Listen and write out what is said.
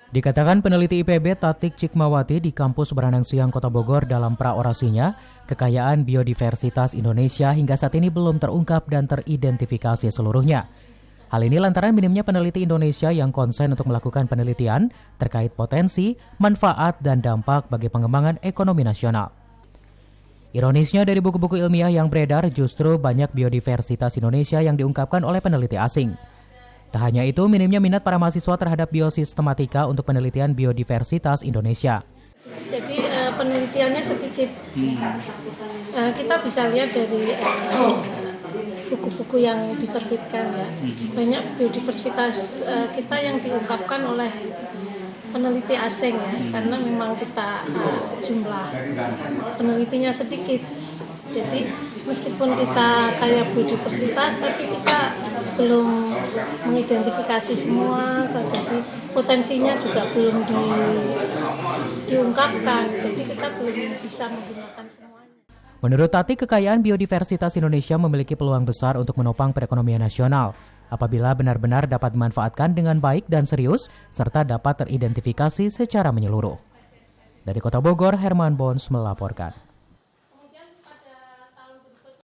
Dikatakan peneliti IPB Tatik Cikmawati di kampus Beranang Siang Kota Bogor dalam praorasinya, kekayaan biodiversitas Indonesia hingga saat ini belum terungkap dan teridentifikasi seluruhnya. Hal ini lantaran minimnya peneliti Indonesia yang konsen untuk melakukan penelitian terkait potensi, manfaat, dan dampak bagi pengembangan ekonomi nasional. Ironisnya dari buku-buku ilmiah yang beredar justru banyak biodiversitas Indonesia yang diungkapkan oleh peneliti asing. Tak hanya itu, minimnya minat para mahasiswa terhadap biosistematika untuk penelitian biodiversitas Indonesia. Jadi penelitiannya sedikit. Kita bisa lihat dari buku-buku yang diterbitkan ya. Banyak biodiversitas kita yang diungkapkan oleh peneliti asing ya, karena memang kita jumlah penelitinya sedikit. Jadi meskipun kita kaya biodiversitas, tapi kita belum mengidentifikasi semua, jadi potensinya juga belum diungkapkan. Jadi kita belum bisa menggunakan semuanya. Menurut Tati, kekayaan biodiversitas Indonesia memiliki peluang besar untuk menopang perekonomian nasional apabila benar-benar dapat dimanfaatkan dengan baik dan serius, serta dapat teridentifikasi secara menyeluruh. Dari Kota Bogor, Herman Bons melaporkan.